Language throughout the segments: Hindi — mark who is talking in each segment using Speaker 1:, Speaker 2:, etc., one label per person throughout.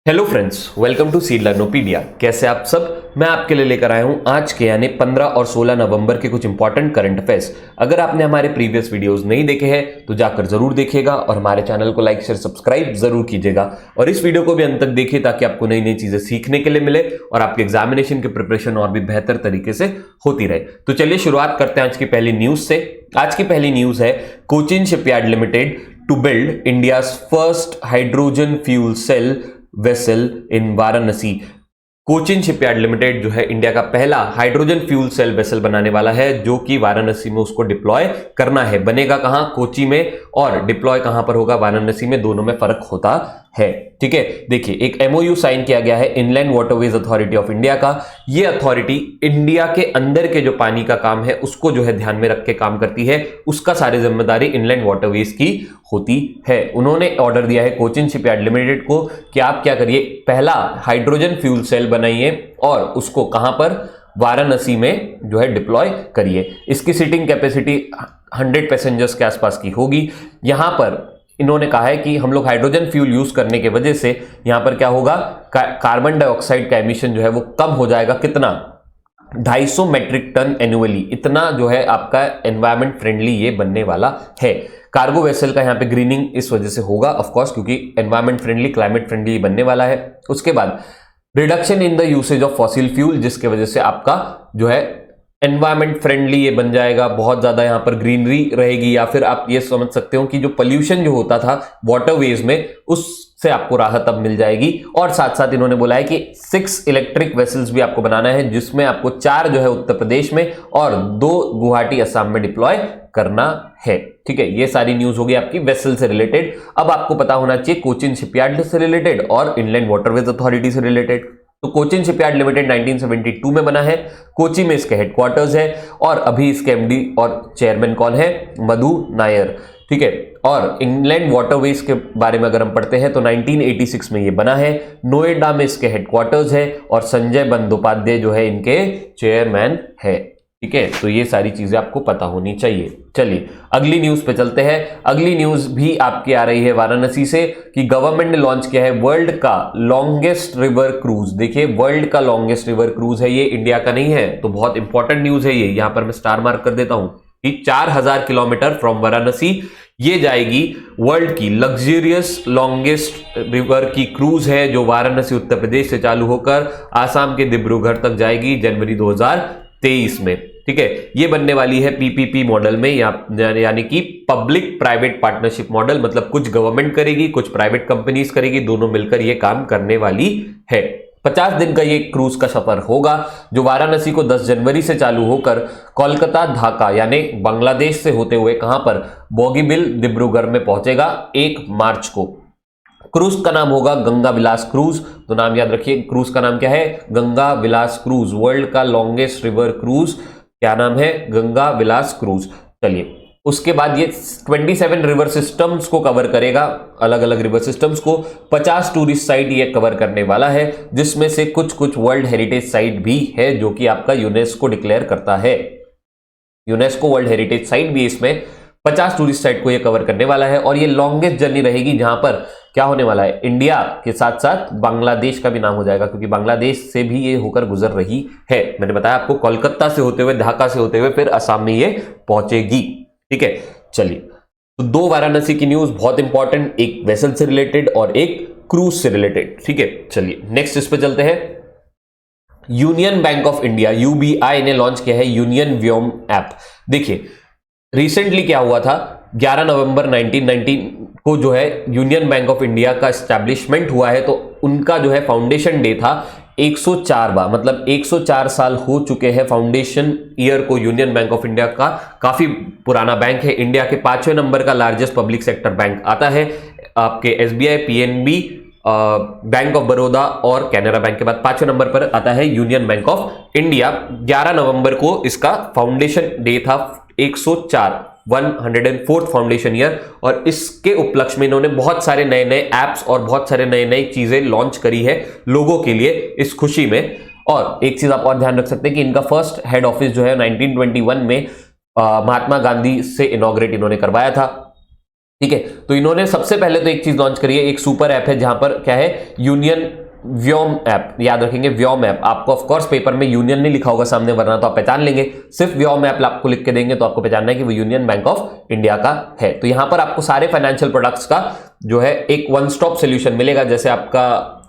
Speaker 1: Hello friends, welcome to Seed Learnopedia. कैसे आप सब? मैं आपके लिए लेकर आया हूं आज के यानी 15 और 16 नवंबर के कुछ इंपॉर्टेंट करंट अफेयर्स। अगर आपने हमारे प्रीवियस वीडियोस नहीं देखे हैं तो जाकर जरूर देखिएगा और हमारे चैनल को लाइक शेयर सब्सक्राइब जरूर कीजिएगा और इस वीडियो को भी अंत तक देखिए ताकि आपको नई नई चीजें सीखने के लिए मिले और आपके एग्जामिनेशन की प्रिपरेशन और भी बेहतर तरीके से होती रहे। तो चलिए शुरुआत करते हैं आज की पहली न्यूज से। आज की पहली न्यूज है Cochin shipyard limited to build India's first hydrogen fuel cell vessel in Varanasi. Cochin shipyard limited जो है इंडिया का पहला हाइड्रोजन फ्यूल सेल वेसल बनाने वाला है जो कि वाराणसी में उसको डिप्लॉय करना है। बनेगा कहां? कोची में, और डिप्लॉय कहां पर होगा? वाराणसी में। दोनों में फर्क होता है, ठीक है। देखिए, एक एमओयू साइन किया गया है inland waterways authority of India का। ये अथॉरिटी इंडिया के अंदर के जो पानी का काम है उसको जो है ध्यान में रख के काम करती है। उसका सारी जिम्मेदारी इनलैंड वाटरवेज की होती है। उन्होंने ऑर्डर दिया है कोचिन शिपयार्ड लिमिटेड को कि आप क्या करिए, पहला हाइड्रोजन फ्यूल सेल बनाइए और उसको कहां पर? वाराणसी में जो है डिप्लॉय करिए। इसकी सीटिंग कैपेसिटी 100 पैसेंजर्स के आसपास की होगी। यहां पर इन्होंने कहा है कि हम लोग हाइड्रोजन फ्यूल यूज करने की वजह से यहां पर क्या होगा, कार्बन डाइऑक्साइड का एमिशन जो है वो कम हो जाएगा। कितना? 250 मेट्रिक टन एनुअली। इतना जो है आपका एनवायरमेंट फ्रेंडली ये बनने वाला है। कार्गो वेसल का यहां पे ग्रीनिंग इस वजह से होगा ऑफ कोर्स, क्योंकि एनवायरमेंट फ्रेंडली, क्लाइमेट फ्रेंडली बनने वाला है। उसके बाद reduction in the usage of fossil fuel, जिसके वजह से आपका जो है एनवायरमेंट फ्रेंडली ये बन जाएगा। बहुत ज्यादा यहां पर ग्रीनरी रहेगी, या फिर आप ये समझ सकते हो कि जो पोल्यूशन जो होता था वाटरवेज में उससे आपको राहत अब मिल जाएगी। और साथ साथ इन्होंने बोला है कि 6 इलेक्ट्रिक वेसल्स भी आपको बनाना है, जिसमें आपको 4 जो है उत्तर प्रदेश में और 2 गुवाहाटी असम में डिप्लॉय करना है, ठीक है। ये सारी न्यूज होगी आपकी वेसल से रिलेटेड। अब आपको पता होना चाहिए कोचिन शिपयार्ड से रिलेटेड और इनलैंड वाटरवेज अथॉरिटी से रिलेटेड। तो कोचिन शिपयार्ड लिमिटेड 1972 में बना है। कोची में इसके हेडक्वार्टर्स है और अभी इसके एमडी और चेयरमैन कौन है? मधु नायर, ठीक है। और इंग्लैंड वाटरवेज के बारे में अगर हम पढ़ते हैं तो 1986 में ये बना है। नोएडा में इसके हेडक्वार्टर्स है और संजय बंदोपाध्याय जो है इनके चेयरमैन है, ठीक है। तो ये सारी चीजें आपको पता होनी चाहिए। चलिए अगली न्यूज पे चलते हैं। अगली न्यूज भी आपकी आ रही है वाराणसी से कि गवर्नमेंट ने लॉन्च किया है वर्ल्ड का लॉन्गेस्ट रिवर क्रूज। देखिए, वर्ल्ड का लॉन्गेस्ट रिवर क्रूज है ये, इंडिया का नहीं है। तो बहुत इंपॉर्टेंट न्यूज है ये, यहां पर मैं स्टार मार्क कर देता हूं कि 4000 किलोमीटर फ्रॉम वाराणसी ये जाएगी। वर्ल्ड की लग्जरियस लॉन्गेस्ट रिवर की क्रूज है जो वाराणसी उत्तर प्रदेश से चालू होकर आसाम के डिब्रूगढ़ तक जाएगी जनवरी 2023 में, ठीक है। ये बनने वाली है पीपीपी मॉडल में, यानी कि पब्लिक प्राइवेट पार्टनरशिप मॉडल। मतलब कुछ गवर्नमेंट करेगी, कुछ प्राइवेट कंपनीज करेगी, दोनों मिलकर ये काम करने वाली है। 50 दिन का ये क्रूज का सफर होगा जो वाराणसी को 10 जनवरी से चालू होकर कोलकाता, ढाका यानी बांग्लादेश से होते हुए कहां पर? बोगीबिल, डिब्रूगढ़ में पहुंचेगा 1 मार्च को। क्रूज का नाम होगा गंगा विलास क्रूज। तो नाम याद रखिए, क्रूज का नाम क्या है? गंगा विलास क्रूज। वर्ल्ड का लॉन्गेस्ट रिवर क्रूज क्या नाम है? गंगा विलास क्रूज। चलिए उसके बाद ये 27 रिवर सिस्टम्स को कवर करेगा, अलग अलग रिवर सिस्टम्स को। 50 टूरिस्ट साइट ये कवर करने वाला है, जिसमें से कुछ कुछ वर्ल्ड हेरिटेज साइट भी है जो कि आपका यूनेस्को डिक्लेयर करता है। यूनेस्को वर्ल्ड हेरिटेज साइट भी इसमें 50 टूरिस्ट साइट को ये कवर करने वाला है। और ये लॉन्गेस्ट जर्नी रहेगी जहां पर क्या होने वाला है? इंडिया के साथ साथ बांग्लादेश का भी नाम हो जाएगा, क्योंकि बांग्लादेश से भी ये होकर गुजर रही है। मैंने बताया आपको, कोलकाता से होते हुए, ढाका से होते हुए फिर असम में ये पहुंचेगी, ठीक है। चलिए, तो 2 वाराणसी की न्यूज बहुत इंपॉर्टेंट, एक वेसल से रिलेटेड और एक क्रूज से रिलेटेड, ठीक है। चलिए नेक्स्ट इस पे चलते हैं। Union bank of India UBI ने लॉन्च किया है यूनियन व्योम ऐप। देखिए रिसेंटली क्या हुआ था, 11 नवंबर 1990 को जो है यूनियन बैंक ऑफ इंडिया का एस्टैब्लिशमेंट हुआ है। तो उनका जो है फाउंडेशन डे था 104वां, मतलब 104 साल हो चुके हैं फाउंडेशन ईयर को यूनियन बैंक ऑफ इंडिया का। काफी पुराना बैंक है। इंडिया के 5वें नंबर का लार्जेस्ट पब्लिक सेक्टर बैंक आता है। आपके SBI, PNB, bank of Baroda और कैनरा बैंक के बाद 5वें नंबर पर आता है यूनियन बैंक ऑफ इंडिया। 11 नवंबर को इसका फाउंडेशन डे था, 104 104th फाउंडेशन ईयर। और इसके उपलक्ष्य में इन्होंने बहुत सारे नए नए एप्स और बहुत सारे नए नई चीजें लॉन्च करी है लोगों के लिए इस खुशी में। और एक चीज आप और ध्यान रख सकते हैं कि इनका फर्स्ट हेड ऑफिस जो है 1921 में महात्मा गांधी से इनॉग्रेट इन्होंने करवाया था। ठीक है। तो इन्होंने सबसे पहले तो एक चीज लॉन्च करी है, एक सुपर ऐप है जहां पर क्या है, यूनियन व्योम ऐप, याद रखेंगे व्योम ऐप। आपको ऑफ कोर्स पेपर में यूनियन नहीं लिखा होगा सामने, वरना तो आप पहचान लेंगे। सिर्फ व्योम ऐप आपको लिख के देंगे तो आपको पहचानना है कि वो यूनियन बैंक ऑफ इंडिया का है। तो यहां पर आपको सारे फाइनेंशियल प्रोडक्ट्स का जो है एक वन स्टॉप सोल्यूशन मिलेगा। जैसे आपका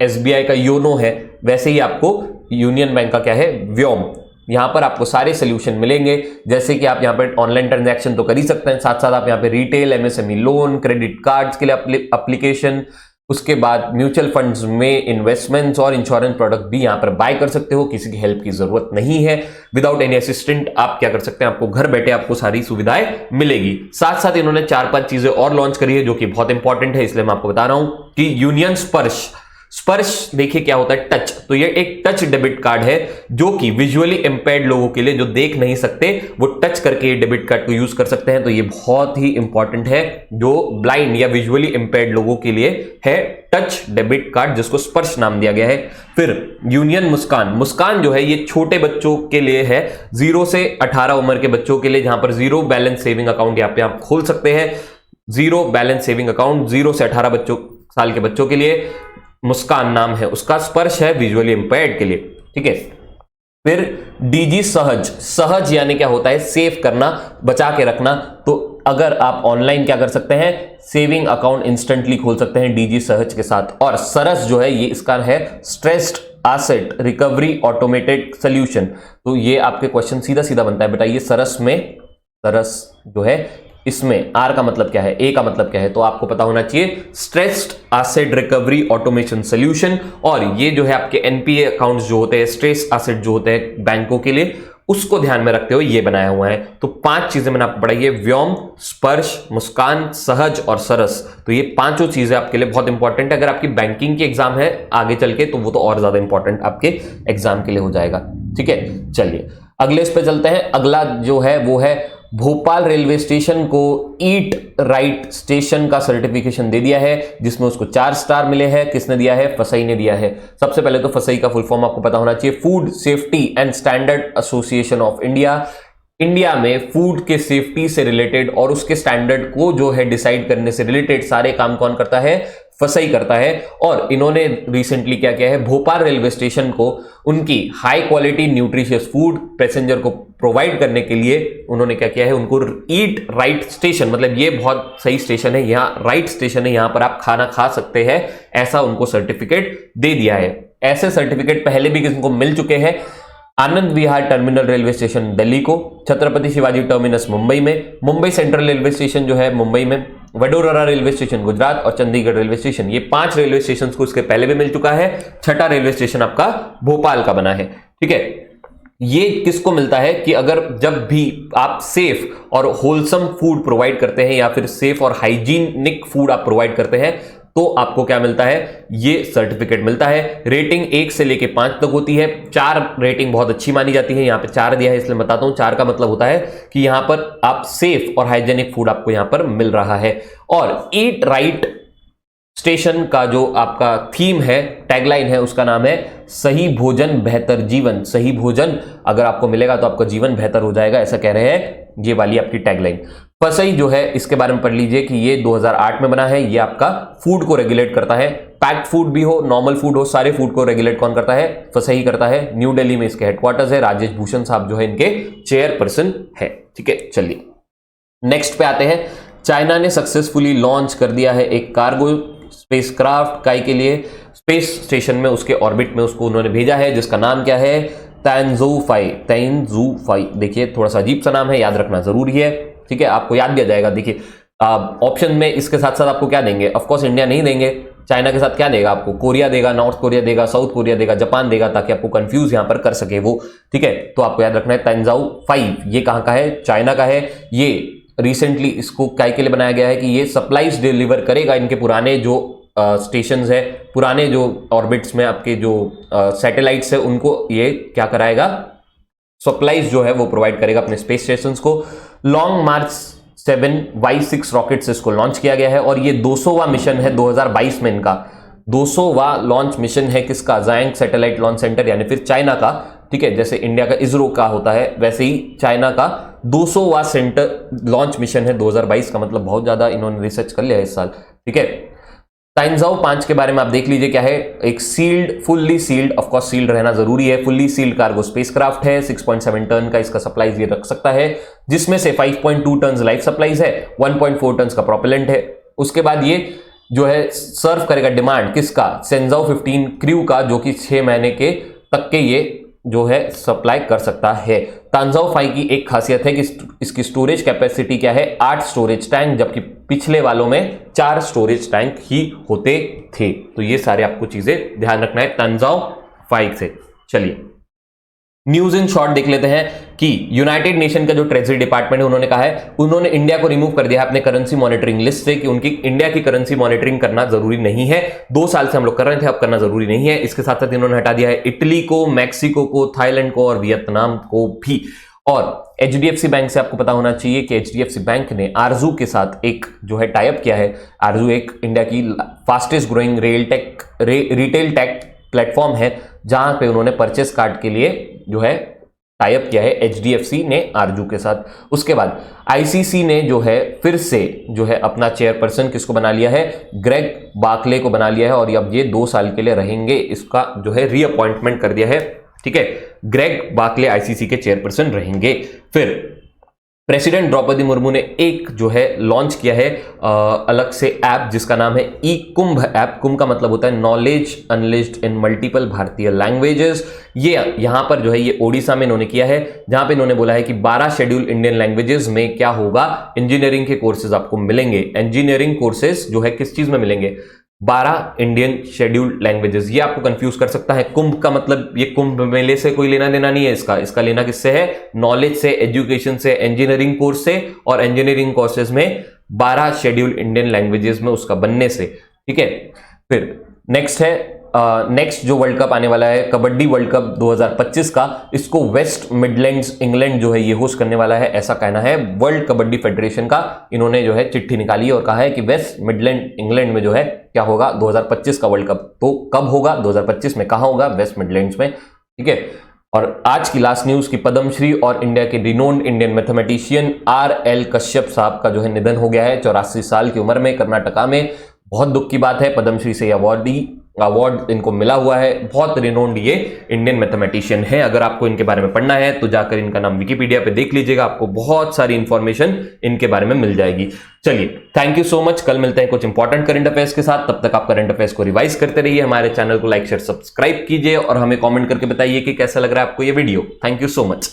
Speaker 1: एसबीआई का योनो है, वैसे ही आपको यूनियन बैंक का क्या है, व्योम। यहां पर आपको सारे सोल्यूशन मिलेंगे, जैसे कि आप यहां पर ऑनलाइन ट्रांजैक्शन तो कर ही सकते हैं, साथ साथ आप यहां पे retail, MSME loan, credit cards के लिए एप्लीकेशन, उसके बाद म्यूचुअल फंड्स में इन्वेस्टमेंट्स और इंश्योरेंस प्रोडक्ट भी यहां पर बाय कर सकते हो। किसी की हेल्प की जरूरत नहीं है, विदाउट एनी असिस्टेंट आप क्या कर सकते हैं, आपको घर बैठे आपको सारी सुविधाएं मिलेगी। साथ साथ इन्होंने 4-5 चीजें और लॉन्च करी है जो कि बहुत इंपॉर्टेंट है, इसलिए मैं आपको बता रहा हूं कि यूनियन स्पर्श। स्पर्श देखिए क्या होता है, टच। तो ये एक टच डेबिट कार्ड है जो कि विजुअली इंपेयर्ड लोगों के लिए, जो देख नहीं सकते, वो टच करके डेबिट कार्ड को यूज कर सकते हैं। तो ये बहुत ही इंपॉर्टेंट है, जो ब्लाइंड या विजुअली इंपेयर्ड लोगों के लिए है, टच डेबिट कार्ड, जिसको स्पर्श नाम दिया गया है। फिर यूनियन मुस्कान। मुस्कान जो है ये छोटे बच्चों के लिए है, 0 से 18 उम्र के बच्चों के लिए, जहां पर 0 बैलेंस सेविंग अकाउंट यहाँ पे आप खोल सकते हैं। 0 बैलेंस सेविंग अकाउंट 0 से 18 साल के बच्चों के लिए मुस्कान नाम है उसका। स्पर्श है विजुअली इंपेयर्ड के लिए, ठीक है। फिर डीजी सहज। सहज यानी क्या होता है, सेव करना, बचा के रखना। तो अगर आप ऑनलाइन क्या कर सकते हैं, सेविंग अकाउंट इंस्टेंटली खोल सकते हैं डीजी सहज के साथ। और सरस जो है ये इसका है stressed asset recovery automated solution. तो ये आपके क्वेश्चन सीधा सीधा बनता है, बताइए सरस में, सरस जो है इसमें आर का मतलब क्या है, ए का मतलब क्या है, तो आपको पता होना चाहिए stressed asset recovery automation solution. और ये जो है आपके एनपीए अकाउंट्स जो होते हैं, स्ट्रेस एसेट जो होते हैं बैंकों के लिए, उसको ध्यान में रखते हुए ये बनाया हुआ है। तो 5 चीजें मैंने आपको पढ़ाई है, व्योम, स्पर्श, मुस्कान, सहज और सरस। तो ये 5 चीजें आपके लिए बहुत इंपॉर्टेंट है। अगर आपकी बैंकिंग की एग्जाम है आगे चल के, तो वो तो और ज्यादा इंपॉर्टेंट आपके एग्जाम के लिए हो जाएगा, ठीक है। चलिए अगले इस पे चलते हैं। अगला जो है वो है भोपाल रेलवे स्टेशन को ईट राइट स्टेशन का सर्टिफिकेशन दे दिया है, जिसमें उसको 4 स्टार मिले हैं। किसने दिया है, फसई ने दिया है। सबसे पहले तो फसई का फुल फॉर्म आपको पता होना चाहिए, food safety and standard association of India. India में फूड के सेफ्टी से रिलेटेड और उसके स्टैंडर्ड को जो है डिसाइड करने से रिलेटेड सारे काम कौन करता है, फसई करता है। और इन्होंने रिसेंटली क्या किया है, भोपाल रेलवे स्टेशन को उनकी high quality nutritious food passenger को प्रोवाइड करने के लिए उन्होंने क्या किया है, उनको ईट राइट स्टेशन, मतलब ये बहुत सही स्टेशन है, यहाँ राइट स्टेशन है, यहां पर आप खाना खा सकते हैं, ऐसा उनको सर्टिफिकेट दे दिया है। ऐसे सर्टिफिकेट पहले भी किसी को मिल चुके हैं, Anand Vihar terminal railway station Delhi को, छत्रपति शिवाजी टर्मिनस मुंबई में, मुंबई सेंट्रल रेलवे स्टेशन जो है मुंबई में, वडोदरा रेलवे स्टेशन गुजरात और चंडीगढ़ रेलवे स्टेशन, ये 5 रेलवे स्टेशन को इसके पहले भी मिल चुका है। 6ठा रेलवे स्टेशन आपका भोपाल का बना है, ठीक है। ये किसको मिलता है कि अगर जब भी आप सेफ और होलसम फूड प्रोवाइड करते हैं या फिर सेफ और हाइजीनिक फूड आप प्रोवाइड करते हैं, तो आपको क्या मिलता है, ये सर्टिफिकेट मिलता है। रेटिंग 1 से लेके 5 तक होती है। 4 रेटिंग बहुत अच्छी मानी जाती है, यहां पे 4 दिया है इसलिए बताता हूं। 4 का मतलब होता है कि यहां पर आप सेफ और हाइजेनिक फूड आपको यहां पर मिल रहा है। और ईट राइट स्टेशन का जो आपका थीम है, टैगलाइन है, उसका नाम है सही भोजन बेहतर जीवन। सही भोजन अगर आपको मिलेगा तो आपका जीवन बेहतर हो जाएगा, ऐसा कह रहे हैं, ये वाली आपकी टैगलाइन। फसई जो है इसके बारे में पढ़ लीजिए कि ये 2008 में बना है। ये आपका फूड को रेगुलेट करता है, पैक्ड फूड भी हो, नॉर्मल फूड हो, सारे फूड को रेगुलेट कौन करता है, फसई करता है। न्यू दिल्ली में इसके हेडक्वार्टर्स है, राजेश भूषण साहब जो है इनके चेयरपर्सन है, ठीक है। चलिए नेक्स्ट पे आते हैं। चाइना ने सक्सेसफुली लॉन्च कर दिया है एक कार्गो स्पेसक्राफ्ट काई के लिए स्पेस स्टेशन में, उसके ऑर्बिट में उसको उन्होंने भेजा है, जिसका नाम क्या है, तैनजू-5। तैनजू-5 देखिए थोड़ा सा अजीब सा नाम है, याद रखना जरूरी है, ठीक है, आपको याद भी आ जाएगा। देखिए ऑप्शन में इसके साथ साथ आपको क्या देंगे, ऑफ कोर्स इंडिया नहीं देंगे, चाइना के साथ क्या देगा आपको, कोरिया देगा, नॉर्थ कोरिया देगा, साउथ कोरिया देगा, जापान देगा, ताकि आपको कंफ्यूज यहां पर कर सके वो, ठीक है। तो आपको याद रखना है तैनजू-5 ये कहां का है, चाइना का है। ये रिसेंटली इसको काय के लिए बनाया गया है कि ये सप्लाईज डिलीवर करेगा इनके पुराने जो स्टेशंस है, पुराने जो ऑर्बिट्स में आपके जो सैटेलाइट्स है, उनको ये क्या कराएगा, सप्लाईज जो है वो प्रोवाइड करेगा अपने स्पेस स्टेशंस को। लॉन्ग मार्च 7Y6 रॉकेट से इसको लॉन्च किया गया है और ये 200वां मिशन है 2022 में। इनका 200वां लॉन्च मिशन है किसका, ज़ायांग सैटेलाइट लॉन्च सेंटर, यानी फिर चाइना का, ठीक है। जैसे इंडिया का इसरो का होता है, वैसे ही चाइना का 200वां सेंटर लॉन्च मिशन है 2022 का, मतलब बहुत ज्यादा इन्होंने रिसर्च कर लिया है इस साल। ठीक है, ताइंजाओ 5 के बारे में आप देख लीजिए क्या है। एक sealed, fully sealed, of course sealed रहना जरूरी है, फुल्ली सील्ड कार्गो स्पेसक्राफ्ट है। 6.7 टन का इसका सप्लाईज ये रख सकता है, जिसमें से 5.2 टन लाइफ सप्लाईज है, 1.4 टन का प्रोपेलेंट है। उसके बाद ये जो है सर्व करेगा डिमांड किसका, सेंजाओ 15 क्रू का, जो कि 6 महीने के तक के ये जो है सप्लाई कर सकता है। तांजाओ 5 की एक खासियत है कि इसकी स्टोरेज कैपेसिटी क्या है, 8 स्टोरेज टैंक, जबकि पिछले वालों में 4 स्टोरेज टैंक ही होते थे। तो ये सारे आपको चीजें ध्यान रखना है तांजाओ 5 से। चलिए न्यूज इन शॉर्ट देख लेते हैं कि यूनाइटेड नेशन का जो ट्रेजरी डिपार्टमेंट है उन्होंने कहा है, उन्होंने इंडिया को रिमूव कर दिया है अपने करेंसी मॉनिटरिंग लिस्ट से, कि उनकी इंडिया की करेंसी मॉनिटरिंग करना जरूरी नहीं है। 2 साल से हम लोग कर रहे थे, अब करना जरूरी नहीं है। इसके साथ साथ इन्होंने हटा दिया है इटली को, मैक्सिको को, थाईलैंड को और वियतनाम को भी। और एचडीएफसी बैंक से आपको पता होना चाहिए कि एचडीएफसी बैंक ने आरजू के साथ एक जो है टाई अप किया है। आरजू एक इंडिया की fastest growing retail take platform है, जहां पे उन्होंने परचेस कार्ड के लिए जो है टाई अप किया है एचडीएफसी ने आरजू के साथ। उसके बाद आईसीसी ने जो है फिर से जो है अपना चेयरपर्सन किसको बना लिया है, ग्रेग बाकले को बना लिया है, और अब ये 2 साल के लिए रहेंगे, इसका जो है रीअपॉइंटमेंट कर दिया है। ठीक है, ग्रेग बाकले आईसीसी के चेयरपर्सन रहेंगे। फिर प्रेसिडेंट द्रौपदी मुर्मू ने एक जो है लॉन्च किया है अलग से ऐप, जिसका नाम है ई कुंभ ऐप। कुंभ का मतलब होता है नॉलेज अनलिस्ड इन मल्टीपल भारतीय लैंग्वेजेस। ये यहां पर जो है ये ओडिशा में इन्होंने किया है, जहां पे इन्होंने बोला है कि 12 शेड्यूल इंडियन लैंग्वेजेस में क्या होगा, इंजीनियरिंग के कोर्सेज आपको मिलेंगे। इंजीनियरिंग कोर्सेज जो है किस चीज में मिलेंगे, 12 इंडियन शेड्यूल्ड लैंग्वेजेस। ये आपको कंफ्यूज कर सकता है। कुंभ का मतलब ये कुंभ मेले से कोई लेना देना नहीं है, इसका लेना किससे है, नॉलेज से, एजुकेशन से, इंजीनियरिंग कोर्स से, और इंजीनियरिंग कोर्सेज में 12 शेड्यूल्ड इंडियन लैंग्वेजेस में उसका बनने से। ठीक है, फिर नेक्स्ट है नेक्स्ट जो वर्ल्ड कप आने वाला है, कबड्डी वर्ल्ड कप 2025 का, इसको वेस्ट मिडलैंड्स इंग्लैंड जो है ये होस्ट करने वाला है, ऐसा कहना है वर्ल्ड कबड्डी फेडरेशन का। इन्होंने जो है चिट्ठी निकाली और कहा है कि वेस्ट मिडलैंड इंग्लैंड में जो है क्या होगा 2025 का वर्ल्ड कप। तो कब होगा, 2025 में, कहां होगा, वेस्ट मिडलैंड्स में। ठीक है, और आज की लास्ट न्यूज की पद्मश्री और इंडिया के renowned Indian mathematician RL Kashyap साहब का जो है निधन हो गया है 84 साल की उम्र में, कर्नाटका में। बहुत दुख की बात है, पद्मश्री से अवार्ड इनको मिला हुआ है। बहुत रिनोन्ड ये इंडियन मैथमेटिशियन है। अगर आपको इनके बारे में पढ़ना है तो जाकर इनका नाम विकिपीडिया पे देख लीजिएगा, आपको बहुत सारी इंफॉर्मेशन इनके बारे में मिल जाएगी। चलिए, थैंक यू सो मच। कल मिलते हैं कुछ इंपॉर्टेंट करंट अफेयर्स के साथ। तब तक आप करंट अफेयर्स को रिवाइज करते रहिए। हमारे चैनल को लाइक शेयर सब्सक्राइब कीजिए और हमें कॉमेंट करके बताइए कि कैसा लग रहा है आपको ये video. Thank you so much.